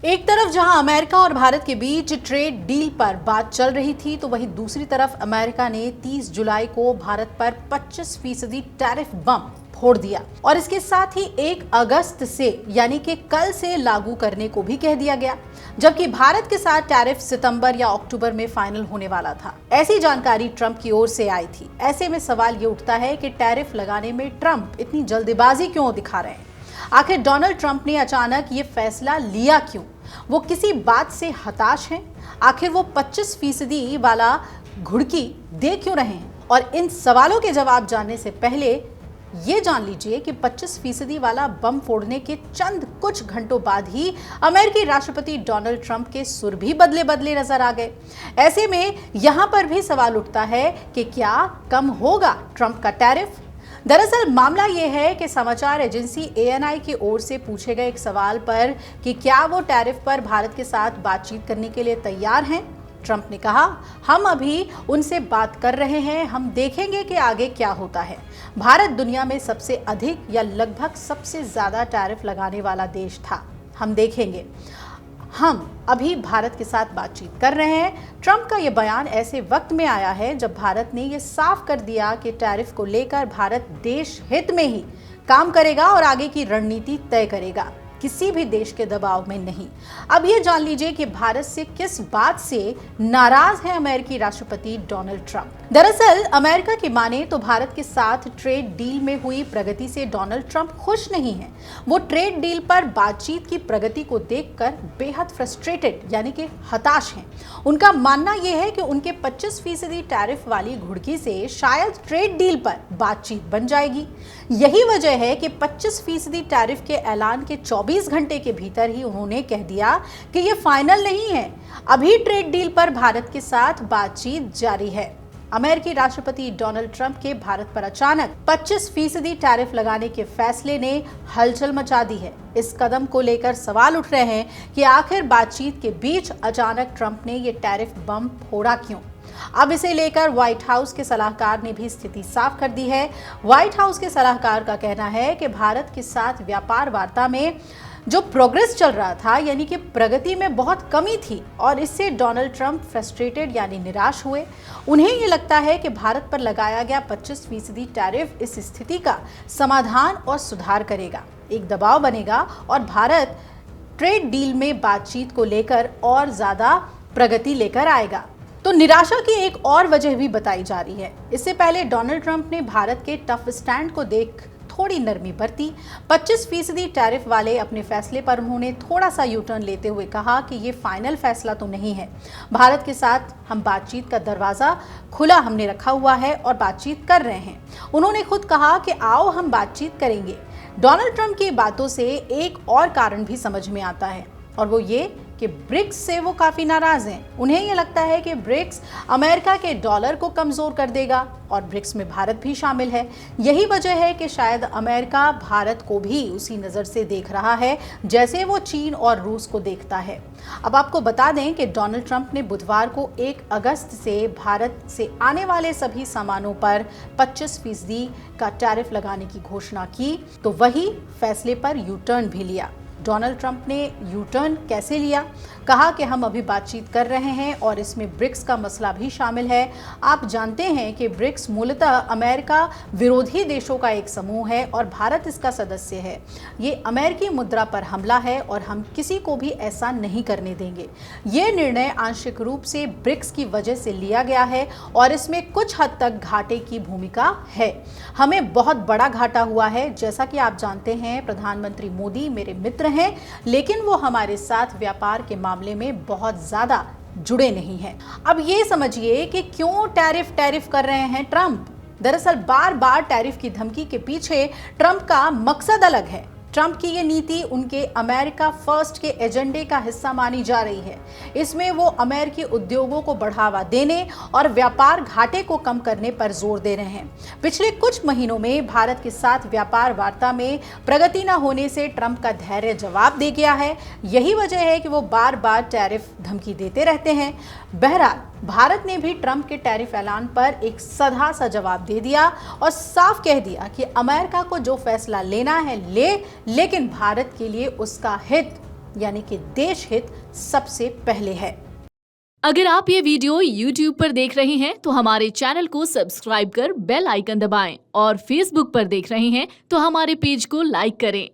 एक तरफ जहां अमेरिका और भारत के बीच ट्रेड डील पर बात चल रही थी, तो वहीं दूसरी तरफ अमेरिका ने 30 जुलाई को भारत पर 25% टैरिफ बम फोड़ दिया और इसके साथ ही 1 अगस्त से यानी कि कल से लागू करने को भी कह दिया गया, जबकि भारत के साथ टैरिफ सितंबर या अक्टूबर में फाइनल होने वाला था। ऐसी जानकारी ट्रंप की ओर से आई थी। ऐसे में सवाल ये उठता है कि टैरिफ लगाने में ट्रंप इतनी जल्दबाजी क्यों दिखा रहे हैं? आखिर डोनाल्ड ट्रंप ने अचानक ये फैसला लिया क्यों? वो किसी बात से हताश हैं? आखिर वो 25% वाला घुड़की दे क्यों रहे हैं? और इन सवालों के जवाब जानने से पहले ये जान लीजिए कि 25% वाला बम फोड़ने के चंद कुछ घंटों बाद ही अमेरिकी राष्ट्रपति डोनाल्ड ट्रंप के सुर भी बदले बदले नजर आ गए। ऐसे में यहां पर भी सवाल उठता है कि क्या कम होगा ट्रंप का टैरिफ? दरअसल मामला यह है कि समाचार एजेंसी ANI की ओर से पूछे गए एक सवाल पर कि क्या वो टैरिफ पर भारत के साथ बातचीत करने के लिए तैयार हैं, ट्रंप ने कहा, हम अभी उनसे बात कर रहे हैं, हम देखेंगे कि आगे क्या होता है। भारत दुनिया में सबसे अधिक या लगभग सबसे ज्यादा टैरिफ लगाने वाला देश था, हम देखेंगे। हम अभी भारत के साथ बातचीत कर रहे हैं। ट्रंप का यह बयान ऐसे वक्त में आया है जब भारत ने यह साफ कर दिया कि टैरिफ को लेकर भारत देश हित में ही काम करेगा और आगे की रणनीति तय करेगा, किसी भी देश के दबाव में नहीं। अब ये जान लीजिए कि भारत से किस बात से नाराज है अमेरिकी राष्ट्रपति डोनाल्ड ट्रंप। दरअसल अमेरिका की माने तो भारत के साथ ट्रेड डील में हुई प्रगति से डोनाल्ड ट्रंप खुश नहीं है। वो ट्रेड डील पर बातचीत की प्रगति को देखकर बेहद फ्रस्ट्रेटेड यानी कि हताश हैं। उनका मानना यह है कि उनके 25% टैरिफ वाली घुड़की से शायद ट्रेड डील पर बातचीत बन जाएगी। यही वजह है कि 25% टैरिफ के ऐलान के 24 घंटे के भीतर ही उन्होंने कह दिया कि यह फाइनल नहीं है, अभी ट्रेड डील पर भारत के साथ बातचीत जारी है। अमेरिकी राष्ट्रपति डोनाल्ड ट्रंप के भारत पर अचानक 25% टैरिफ लगाने के फैसले ने हलचल मचा दी है। इस कदम को लेकर सवाल उठ रहे हैं कि आखिर बातचीत के बीच अचानक ट्रंप ने ये टैरिफ बम फोड़ा क्यों? अब इसे लेकर व्हाइट हाउस के सलाहकार ने भी स्थिति साफ कर दी है। व्हाइट हाउस के सलाहकार का कहना है कि भारत के साथ व्यापार वार्ता में जो प्रोग्रेस चल रहा था यानी कि प्रगति में बहुत कमी थी और इससे डोनाल्ड ट्रंप फ्रस्ट्रेटेड यानी निराश हुए। उन्हें ये लगता है कि भारत पर लगाया गया 25% टैरिफ इस स्थिति का समाधान और सुधार करेगा, एक दबाव बनेगा और भारत ट्रेड डील में बातचीत को लेकर और ज्यादा प्रगति लेकर आएगा। तो निराशा की एक और वजह भी बताई जा रही है। इससे पहले डोनाल्ड ट्रंप ने भारत के टफ स्टैंड को देख थोड़ी नरमी बरती। 25% टैरिफ वाले अपने फैसले पर उन्होंने थोड़ा सा यूटर्न लेते हुए कहा कि ये फाइनल फैसला तो नहीं है, भारत के साथ हम बातचीत का दरवाजा खुला हमने रखा हुआ है और बातचीत कर रहे हैं। उन्होंने खुद कहा कि आओ हम बातचीत करेंगे। डोनाल्ड ट्रंप की बातों से एक और कारण भी समझ में आता है और वो ये कि ब्रिक्स से वो काफी नाराज हैं। उन्हें ये लगता है कि ब्रिक्स अमेरिका के डॉलर को कमजोर कर देगा और ब्रिक्स में भारत भी शामिल है। यही वजह है कि शायद अमेरिका भारत को भी उसी नजर से देख रहा है जैसे वो चीन और रूस को देखता है। अब आपको बता दें कि डोनाल्ड ट्रंप ने बुधवार को 1 अगस्त से भारत से आने वाले सभी सामानों पर 25% का टैरिफ लगाने की घोषणा की, तो वही फैसले पर यूटर्न भी लिया। डोनाल्ड ट्रंप ने यूटर्न कैसे लिया? कहा कि हम अभी बातचीत कर रहे हैं और इसमें ब्रिक्स का मसला भी शामिल है। आप जानते हैं कि ब्रिक्स मूलतः अमेरिका विरोधी देशों का एक समूह है और भारत इसका सदस्य है। ये अमेरिकी मुद्रा पर हमला है और हम किसी को भी ऐसा नहीं करने देंगे। ये निर्णय आंशिक रूप से ब्रिक्स की वजह से लिया गया है और इसमें कुछ हद तक घाटे की भूमिका है। हमें बहुत बड़ा घाटा हुआ है। जैसा कि आप जानते हैं, प्रधानमंत्री मोदी मेरे मित्र हैं, लेकिन वो हमारे साथ व्यापार के मामले में बहुत ज्यादा जुड़े नहीं हैं। अब ये समझिए कि क्यों टैरिफ कर रहे हैं ट्रंप। दरअसल बार बार टैरिफ की धमकी के पीछे ट्रंप का मकसद अलग है। ट्रंप की ये नीति उनके अमेरिका फर्स्ट के एजेंडे का हिस्सा मानी जा रही है। इसमें वो अमेरिकी उद्योगों को बढ़ावा देने और व्यापार घाटे को कम करने पर जोर दे रहे हैं। पिछले कुछ महीनों में भारत के साथ व्यापार वार्ता में प्रगति न होने से ट्रंप का धैर्य जवाब दे गया है। यही वजह है कि वो बार बार टैरिफ धमकी देते रहते हैं। बहरहाल भारत ने भी ट्रंप के टैरिफ ऐलान पर एक सधा सा जवाब दे दिया और साफ कह दिया कि अमेरिका को जो फैसला लेना है ले, लेकिन भारत के लिए उसका हित यानी कि देश हित सबसे पहले है। अगर आप ये वीडियो YouTube पर देख रहे हैं तो हमारे चैनल को सब्सक्राइब कर बेल आइकन दबाएं और Facebook पर देख रहे हैं तो हमारे पेज को लाइक करें।